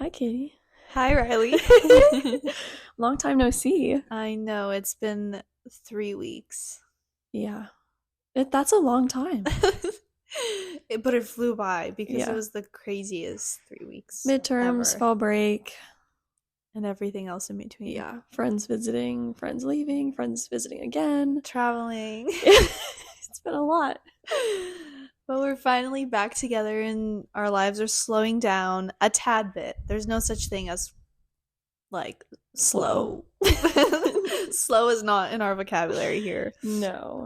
Hi, Katie. Hi, Riley. Long time no see. I know, it's been 3 weeks. Yeah. That's a long time. But it flew by because it Yeah. was the craziest 3 weeks Midterms, ever. fall break. And everything else in between. Yeah. Friends visiting, friends leaving, friends visiting again. Traveling. It's been a lot. But we're finally back together and our lives are slowing down a tad bit. There's no such thing as, like, slow. Slow is not in our vocabulary here. No.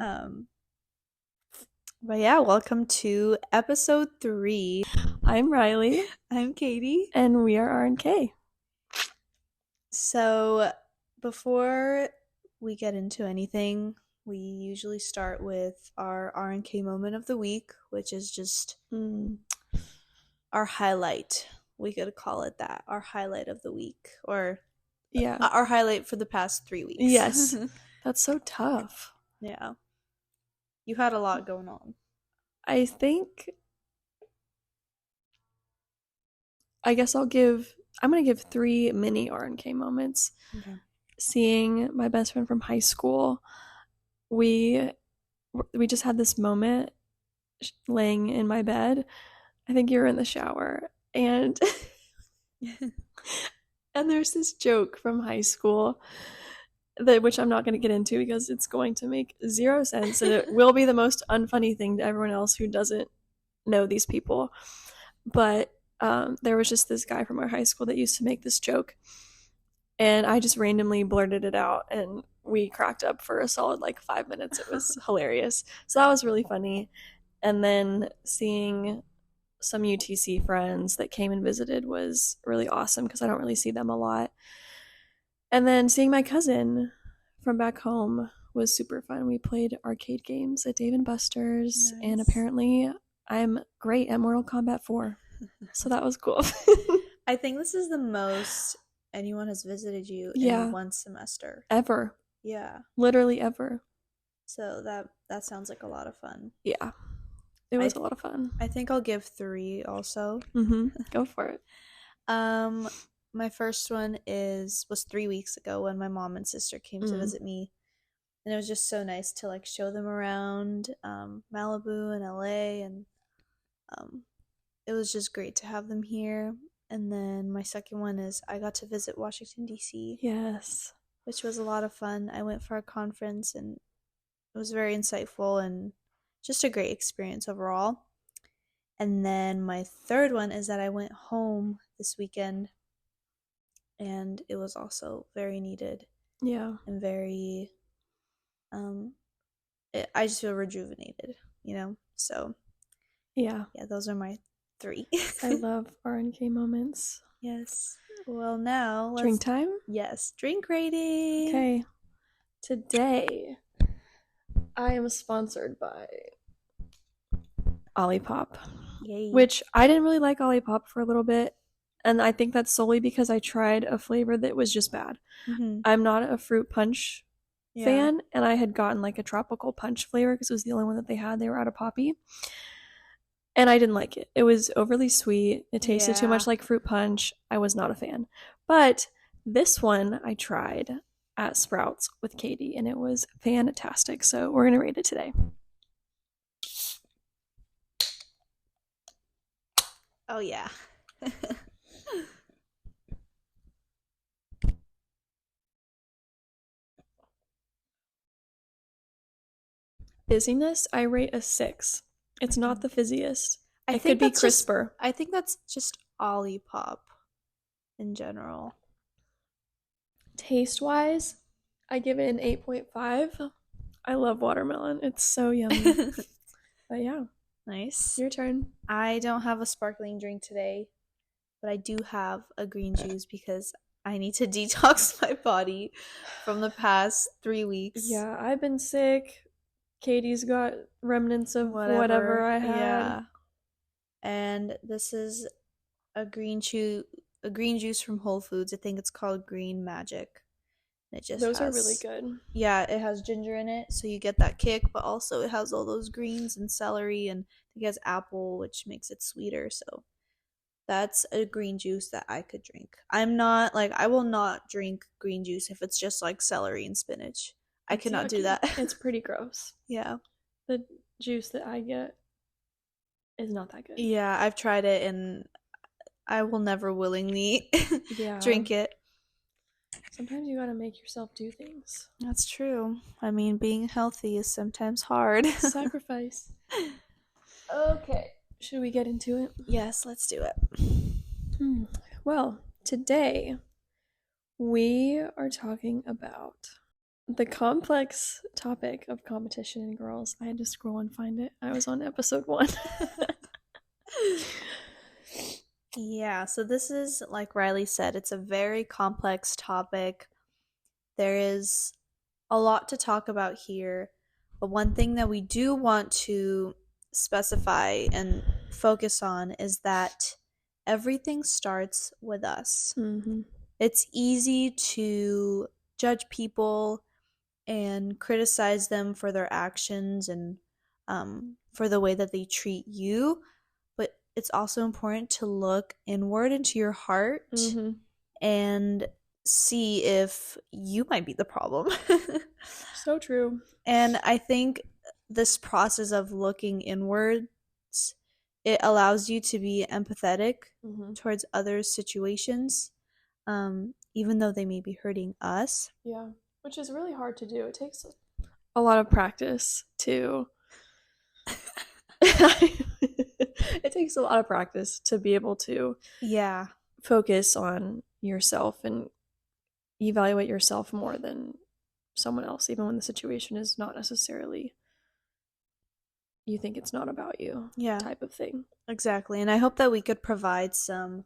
But yeah, welcome to episode 3. I'm Riley. I'm Katie. And we are RNK. So before we get into anything, we usually start with our RNK moment of the week, which is just our highlight. We could call it that. Our highlight of the week. Or yeah, our highlight for the past 3 weeks. Yes. That's so tough. Yeah. You had a lot going on. I guess I'm going to give 3 mini RNK moments. Okay. Seeing my best friend from high school, we just had this moment laying in my bed. I think you were in the shower, and and there's this joke from high school which I'm not going to get into because it's going to make 0 sense, and it will be the most unfunny thing to everyone else who doesn't know these people. But there was just this guy from our high school that used to make this joke, and I just randomly blurted it out, and we cracked up for a solid 5 minutes. It was hilarious. So that was really funny. And then seeing some UTC friends that came and visited was really awesome because I don't really see them a lot. And then seeing my cousin from back home was super fun. We played arcade games at Dave & Buster's, Nice. and apparently I'm great at Mortal Kombat 4. So that was cool. I think this is the most anyone has visited you in one semester. Ever. Yeah. Literally ever. So that sounds like a lot of fun. Yeah. It was a lot of fun. I think I'll give 3 also. Go for it. My first one was 3 weeks ago when my mom and sister came to visit me. And it was just so nice to show them around Malibu and LA, and it was just great to have them here. And then my second one is I got to visit Washington, D.C. Yes. Which was a lot of fun. I went for a conference and it was very insightful and just a great experience overall. And then my third one is that I went home this weekend and it was also very needed. Yeah. And very, I just feel rejuvenated, So, yeah, those are my 3. I love RNK moments. Yes. Well, now drink time? Yes, drink rating. Okay. Today, I am sponsored by Olipop. Yay. Which I didn't really like Olipop for a little bit, and I think that's solely because I tried a flavor that was just bad. I'm not a fruit punch fan, and I had gotten a tropical punch flavor because it was the only one that they had. They were out of poppy, and I didn't like it. It was overly sweet. It tasted too much like fruit punch. I was not a fan. But this one I tried at Sprouts with Katie, and it was fantastic. So we're going to rate it today. Oh, yeah. Fizziness, I rate a 6. It's not the fizziest. It could be crisper. I think that's just Olipop in general. Taste-wise, I give it an 8.5. I love watermelon. It's so yummy. But yeah. Nice. Your turn. I don't have a sparkling drink today, but I do have a green juice because I need to detox my body from the past 3 weeks. Yeah, I've been sick. Katie's got remnants of whatever I had. Yeah. And this is a green juice from Whole Foods. I think it's called Green Magic. Those are really good. Yeah, it has ginger in it, so you get that kick, but also it has all those greens and celery, and it has apple, which makes it sweeter. So That's a green juice that I could drink. I'm not like I will not drink green juice if it's just like celery and spinach. I It's cannot do yucky. that. It's pretty gross. Yeah. The juice that I get is not that good. Yeah, I've tried it and I will never willingly Yeah. drink it. Sometimes you gotta make yourself do things. That's true. I mean, being healthy is sometimes hard. Sacrifice. Okay. Should we get into it? Yes, let's do it. Hmm. Well, today we are talking about the complex topic of competition in girls. I had to scroll and find it. I was on episode 1. Yeah, so this is, like Riley said, it's a very complex topic. There is a lot to talk about here, but one thing that we do want to specify and focus on is that everything starts with us. Mm-hmm. It's easy to judge people and criticize them for their actions and for the way that they treat you, but it's also important to look inward into your heart Mm-hmm. and see if you might be the problem. So true. And I think this process of looking inwards, it allows you to be empathetic Mm-hmm. towards others' situations, even though they may be hurting us. Yeah, which is really hard to do. It takes a lot of practice to. It takes a lot of practice to be able to Yeah. focus on yourself and evaluate yourself more than someone else, even when the situation is not necessarily you think it's not about you Yeah. type of thing. Exactly. And I hope that we could provide some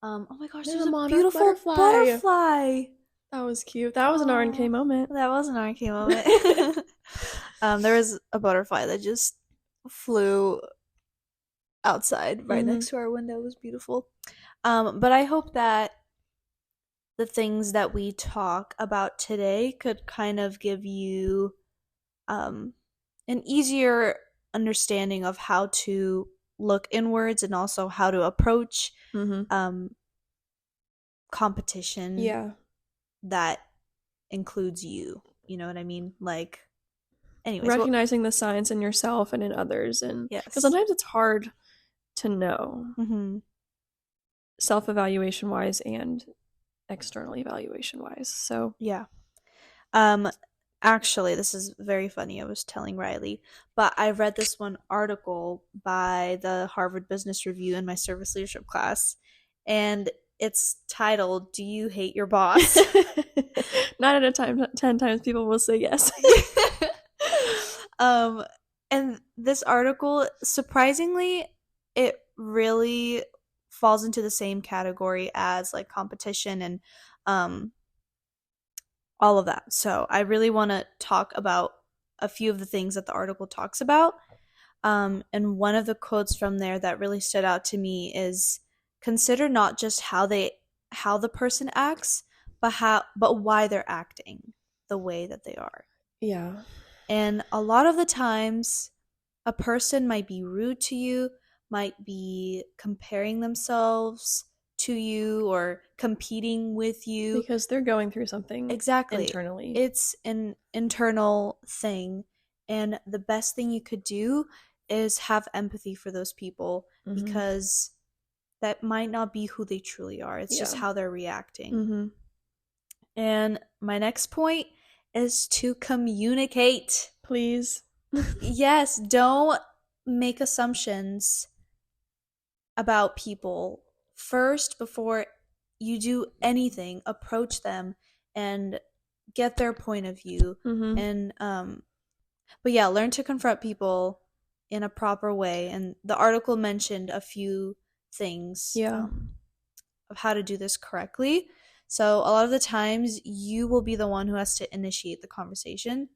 oh my gosh, there's a monarch beautiful butterfly. That was cute. That was an RNK moment. That was an RNK moment. There was a butterfly that just flew outside right next to our window. It was beautiful. But I hope that the things that we talk about today could kind of give you an easier understanding of how to look inwards and also how to approach competition. Yeah. That includes you. You know what I mean? Like, anyways, recognizing the signs in yourself and in others, and yes, because sometimes it's hard to know self-evaluation wise and external evaluation wise. So yeah. Actually, this is very funny. I was telling Riley, but I read this one article by the Harvard Business Review in my service leadership class, and it's titled, "Do you hate your boss?" 9 out of 10 times people will say yes. And this article, surprisingly, it really falls into the same category as like competition and all of that. So I really want to talk about a few of the things that the article talks about. And one of the quotes from there that really stood out to me is, consider not just how the person acts, but why they're acting the way that they are. Yeah. And a lot of the times a person might be rude to you, might be comparing themselves to you or competing with you because they're going through something exactly internally. It's an internal thing, and the best thing you could do is have empathy for those people because that might not be who they truly are. It's just how they're reacting. And my next point is to communicate. Please. Yes, don't make assumptions about people first before you do anything. Approach them and get their point of view. And but yeah, learn to confront people in a proper way. And the article mentioned a few things of how to do this correctly. So a lot of the times you will be the one who has to initiate the conversation.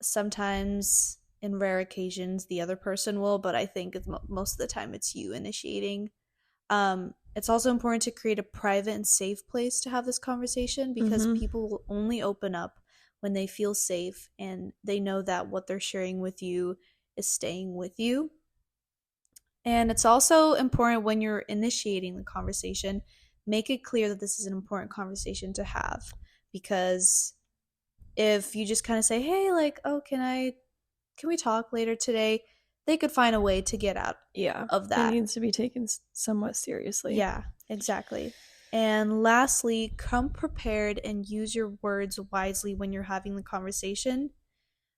Sometimes, in rare occasions, the other person will, but I think most of the time it's you initiating. It's also important to create a private and safe place to have this conversation because people will only open up when they feel safe and they know that what they're sharing with you is staying with you. And it's also important when you're initiating the conversation, make it clear that this is an important conversation to have. Because if you just kind of say, hey, like, oh, can we talk later today? They could find a way to get out Yeah, of it that. needs to be taken somewhat seriously. Yeah, exactly. And lastly, come prepared and use your words wisely when you're having the conversation.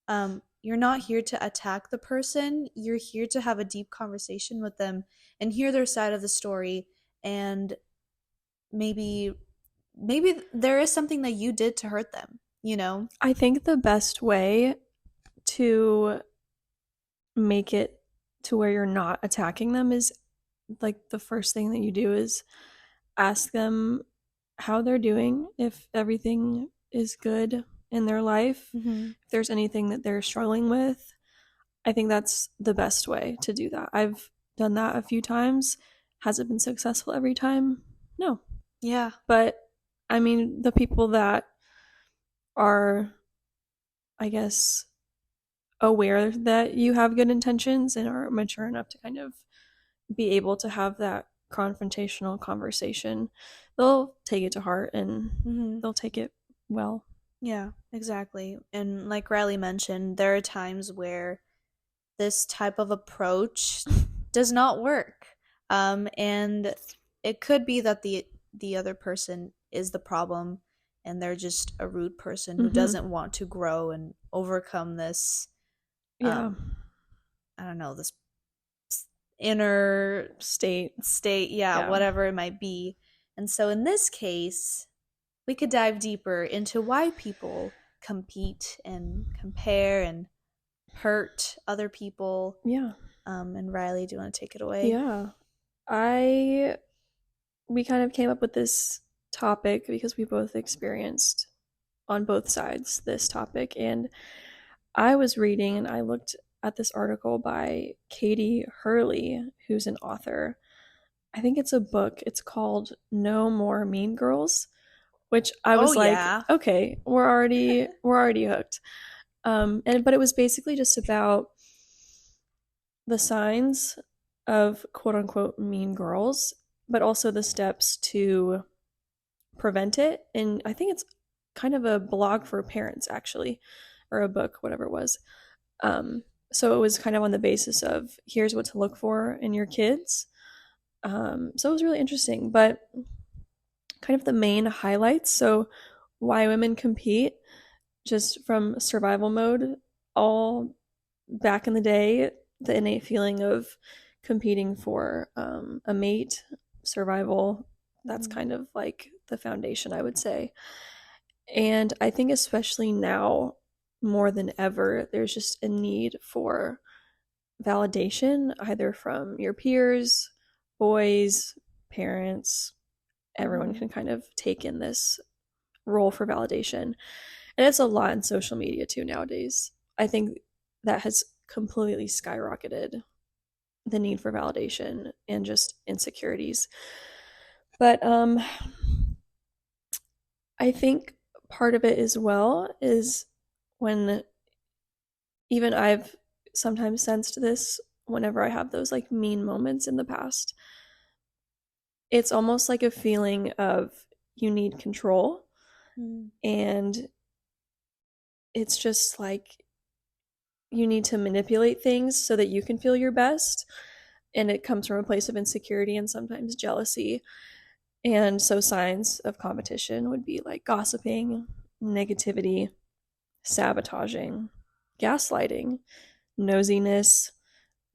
You're not here to attack the person, you're here to have a deep conversation with them and hear their side of the story. And maybe there is something that you did to hurt them, you know? I think the best way to make it to where you're not attacking them is like the first thing that you do is ask them how they're doing, if everything is good in their life, Mm-hmm. if there's anything that they're struggling with. I think that's the best way to do that. I've done that a few times. Has it been successful every time? No. Yeah. But I mean, the people that are, I guess, aware that you have good intentions and are mature enough to kind of be able to have that confrontational conversation, they'll take it to heart and Mm-hmm. they'll take it well. Yeah, exactly. And like Riley mentioned, there are times where this type of approach does not work. And it could be that the other person is the problem and they're just a rude person who Mm-hmm. doesn't want to grow and overcome this Yeah. I don't know, this inner State. state, yeah, Yeah. whatever it might be. And so in this case, we could dive deeper into why people compete and compare and hurt other people. Yeah. And Riley, do you want to take it away? Yeah. I we kind of came up with this topic because we both experienced on both sides this topic, and I was reading and I looked at this article by Katie Hurley, who's an author. I think it's a book. It's called No More Mean Girls, which I Oh was like, yeah. okay, we're already hooked. But it was basically just about the signs of quote unquote mean girls, but also the steps to prevent it. And I think it's kind of a blog for parents actually, or a book, whatever it was. Um, so it was kind of on the basis of here's what to look for in your kids. So it was really interesting, but kind of the main highlights. So why women compete, just from survival mode, all back in the day, the innate feeling of competing for a mate, survival, that's Mm-hmm. kind of like the foundation, I would say. And I think, especially now, more than ever, there's just a need for validation, either from your peers, boys, parents. Everyone Mm-hmm. can kind of take in this role for validation. And it's a lot in social media too nowadays. I think that has completely skyrocketed the need for validation and just insecurities. But I think part of it as well is when even I've sometimes sensed this whenever I have those like mean moments in the past. It's almost like a feeling of you need control, Mm-hmm. and it's just like you need to manipulate things so that you can feel your best, and it comes from a place of insecurity and sometimes jealousy. And so signs of competition would be like gossiping, negativity, sabotaging, gaslighting, nosiness,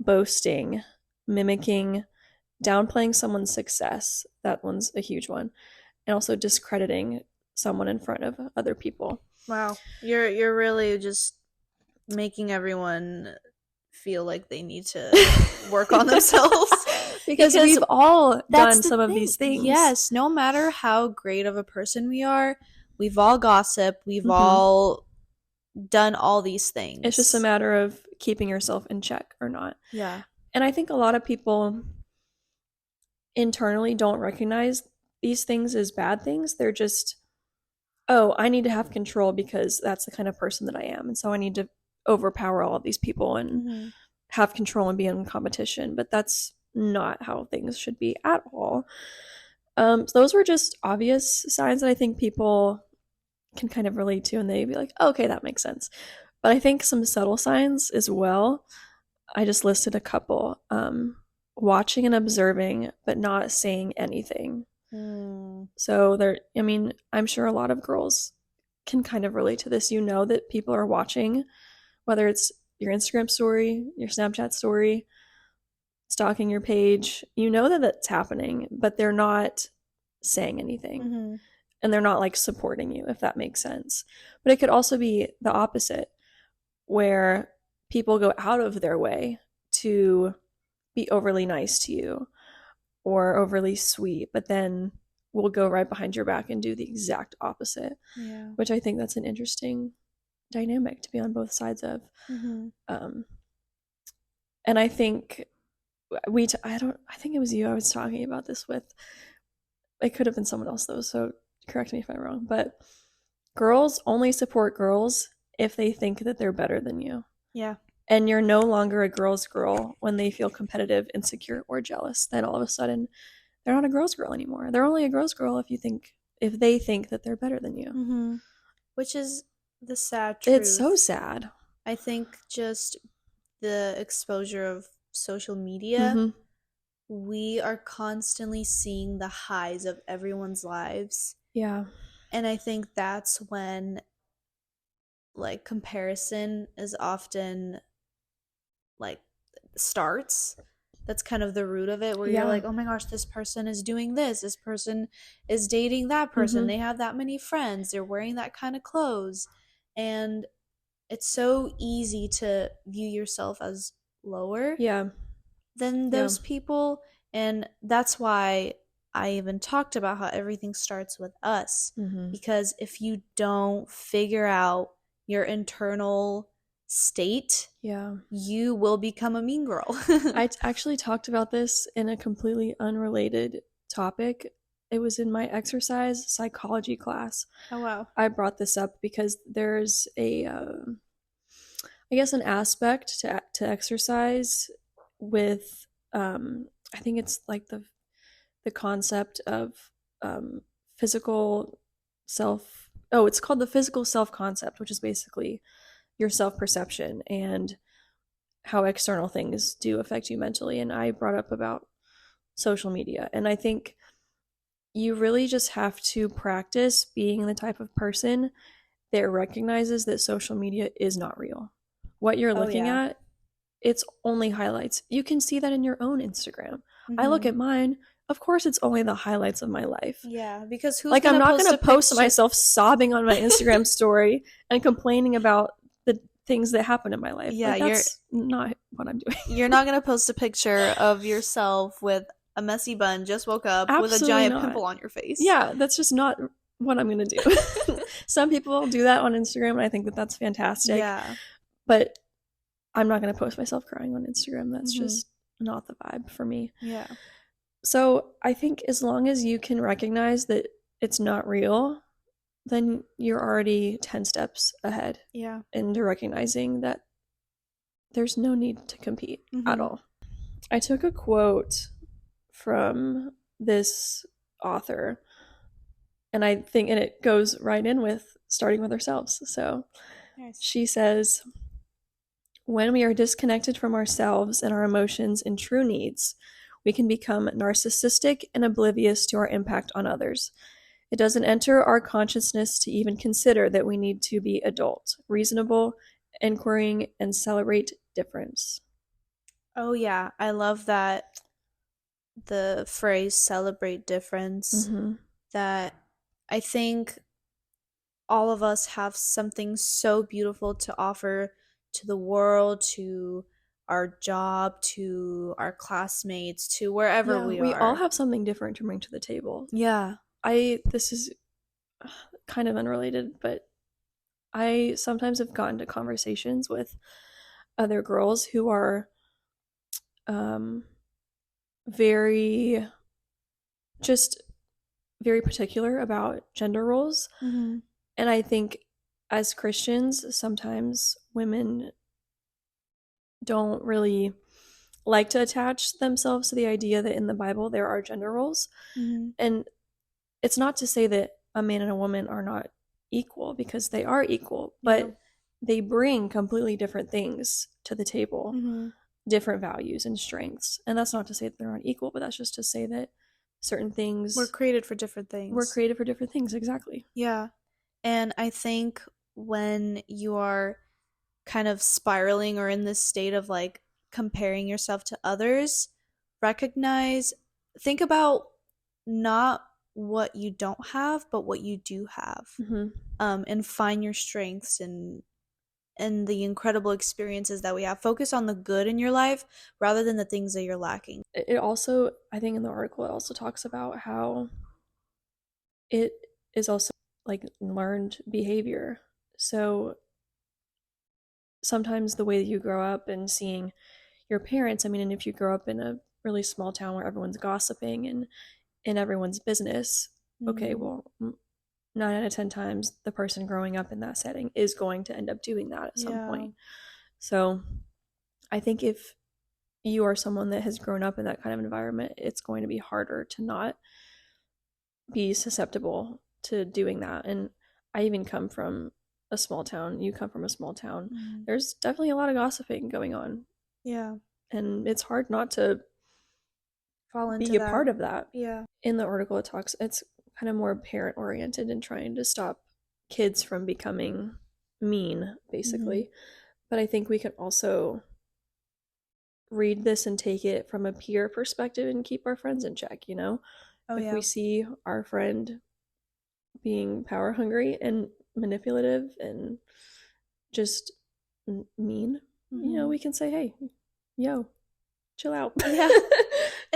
boasting, mimicking, downplaying someone's success. That one's a huge one. And also discrediting someone in front of other people. Wow. You're really just making everyone feel like they need to work on themselves. because we've all done some of thing. these things. Yes, no matter how great of a person we are, we've all gossiped, we've all done all these things. It's just a matter of keeping yourself in check or not. Yeah. And I think a lot of people internally don't recognize these things as bad things. They're just, oh, I need to have control because that's the kind of person that I am. And so I need to overpower all of these people and have control and be in competition. But that's not how things should be at all. So those were just obvious signs that I think people can kind of relate to, and they'd be like, oh, okay, that makes sense. But I think some subtle signs as well. I just listed a couple. Watching and observing, but not saying anything. So I mean, I'm sure a lot of girls can kind of relate to this. You know that people are watching, whether it's your Instagram story, your Snapchat story, stalking your page. You know that that's happening, but they're not saying anything. Mm-hmm. And they're not like supporting you, if that makes sense. But it could also be the opposite, where people go out of their way to be overly nice to you or overly sweet, but then will go right behind your back and do the exact opposite. Yeah. Which I think that's an interesting dynamic to be on both sides of. Mm-hmm. And I think I think it was you I was talking about this with. It could have been someone else though, so correct me if I'm wrong, but girls only support girls if they think that they're better than you. Yeah. And you're no longer a girl's girl when they feel competitive, insecure, or jealous. Then all of a sudden, they're not a girl's girl anymore. They're only a girl's girl if they think that they're better than you. Mm-hmm. Which is the sad truth. It's so sad. I think just the exposure of social media, we are constantly seeing the highs of everyone's lives. Yeah. And I think that's when like comparison is often like starts. That's kind of the root of it, where you're like, oh my gosh, this person is doing this person is dating that person, they have that many friends, they're wearing that kind of clothes, and it's so easy to view yourself as lower than those people. And that's why I even talked about how everything starts with us, because if you don't figure out your internal state, you will become a mean girl. I actually talked about this in a completely unrelated topic. It was in my exercise psychology class. Oh wow. I brought this up because there's a I guess an aspect to exercise with I think it's like the concept of physical self. Oh, it's called the physical self concept, which is basically your self perception and how external things do affect you mentally. And I brought up about social media, and I think you really just have to practice being the type of person that recognizes that social media is not real. What you're looking at, it's only highlights. You can see that in your own Instagram. I look at mine. Of course, it's only the highlights of my life. Yeah, because who's like, I'm not going to post myself sobbing on my Instagram story and complaining about the things that happen in my life. Yeah, like, that's not what I'm doing. You're not going to post a picture of yourself with a messy bun, just woke up, with a giant pimple on your face. Yeah, that's just not what I'm going to do. Some people do that on Instagram, and I think that that's fantastic. Yeah. But I'm not going to post myself crying on Instagram. That's just not the vibe for me. Yeah. So I think as long as you can recognize that it's not real, then you're already 10 steps ahead. Yeah. Into recognizing that there's no need to compete at all. I took a quote from this author, and I think it goes right in with starting with ourselves. So she says, when we are disconnected from ourselves and our emotions and true needs, we can become narcissistic and oblivious to our impact on others. It doesn't enter our consciousness to even consider that we need to be adult, reasonable, inquiring, and celebrate difference. Oh yeah, I love that, the phrase celebrate difference. That I think all of us have something so beautiful to offer to the world, to our job, to our classmates, to wherever we are. We all have something different to bring to the table. Yeah. This is kind of unrelated, but I sometimes have gotten to conversations with other girls who are very particular about gender roles. And I think as Christians, sometimes women don't really like to attach themselves to the idea that in the Bible there are gender roles. Mm-hmm. And it's not to say that a man and a woman are not equal, because they are equal, Yeah. but they bring completely different things to the table, Mm-hmm. different values and strengths. And that's not to say that they're not equal, but that's just to say that certain things We're created for different were things. created for different things. Exactly. Yeah. And I think when you are kind of spiraling or in this state of like comparing yourself to others, think about not what you don't have, but what you do have. Mm-hmm. And find your strengths and the incredible experiences that we have. Focus on the good in your life rather than the things that you're lacking. It also, I think in the article, it also talks about how it is also like learned behavior. So sometimes the way that you grow up and seeing your parents, I mean, and if you grow up in a really small town where everyone's gossiping and in everyone's business, okay, well, 9 out of 10 times the person growing up in that setting is going to end up doing that at some point. So I think if you are someone that has grown up in that kind of environment, it's going to be harder to not be susceptible to doing that. And I even come from a small town. You come from a small town. Mm-hmm. There's definitely a lot of gossiping going on. Yeah. And it's hard not to fall into be a that. part of that. Yeah. In the article, it's kind of more parent oriented and trying to stop kids from becoming mean, basically. Mm-hmm. But I think we can also read this and take it from a peer perspective and keep our friends in check, you know? If we see our friend being power hungry and manipulative and just mean, you know, we can say, hey, yo, chill out. Yeah.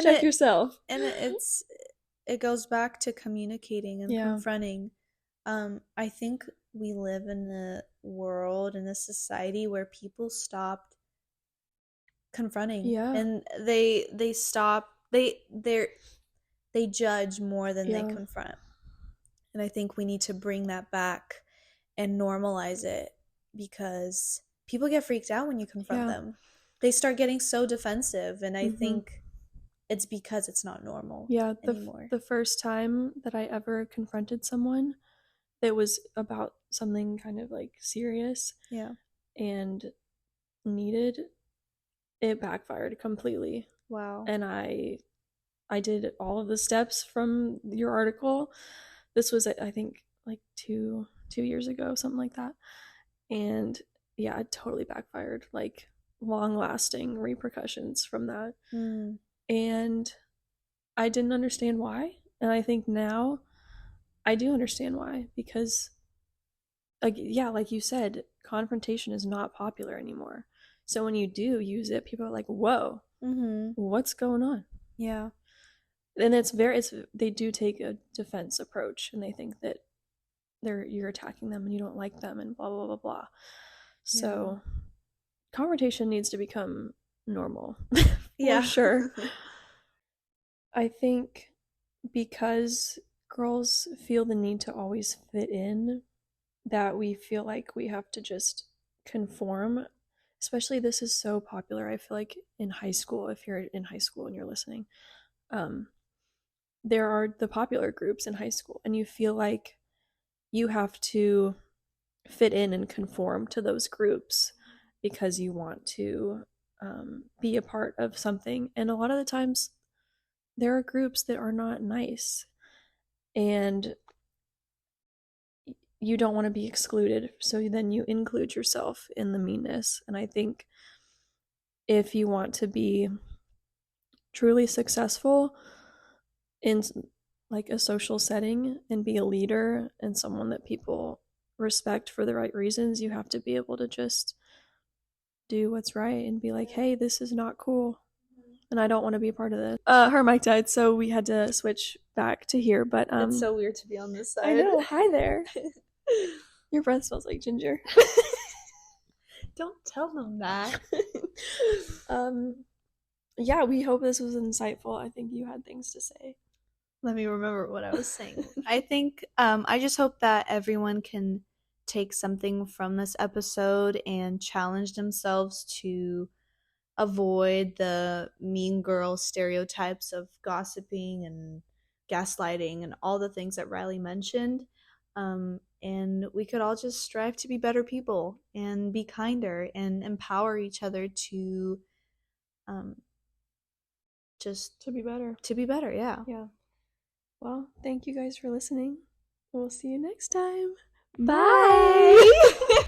Check yourself. And it goes back to communicating and confronting. I think we live in a world, in a society where people stopped confronting. Yeah. And they judge more than they confront. And I think we need to bring that back and normalize it, because people get freaked out when you confront them. They start getting so defensive, and I think it's because it's not normal anymore. The first time that I ever confronted someone that was about something kind of like serious and needed, it backfired completely. Wow. And I did all of the steps from your article. This was, I think, like two years ago, something like that. And yeah, it totally backfired, like long lasting repercussions from that. And I didn't understand why. And I think now I do understand why, because like you said, confrontation is not popular anymore. So when you do use it, people are like, whoa, what's going on? Yeah. And they do take a defense approach, and they think that you're attacking them and you don't like them and blah blah blah blah. So confrontation needs to become normal. For sure. I think because girls feel the need to always fit in, that we feel like we have to just conform. Especially, this is so popular, I feel like, in high school. If you're in high school and you're listening, there are the popular groups in high school, and you feel like you have to fit in and conform to those groups because you want to be a part of something. And a lot of the times there are groups that are not nice, and you don't want to be excluded, so then you include yourself in the meanness. And I think if you want to be truly successful in like a social setting and be a leader and someone that people respect for the right reasons, you have to be able to just do what's right and be like, hey, this is not cool and I don't want to be a part of this. Her mic died, so we had to switch back to here. But it's so weird to be on this side. I know. Hi there. Your breath smells like ginger. Don't tell them that. Yeah, we hope this was insightful. I think you had things to say. Let me remember what I was saying. I think I just hope that everyone can take something from this episode and challenge themselves to avoid the mean girl stereotypes of gossiping and gaslighting and all the things that Riley mentioned. And we could all just strive to be better people and be kinder and empower each other to um, just To be better. to be better. Yeah. Yeah. Well, thank you guys for listening. We'll see you next time. Bye.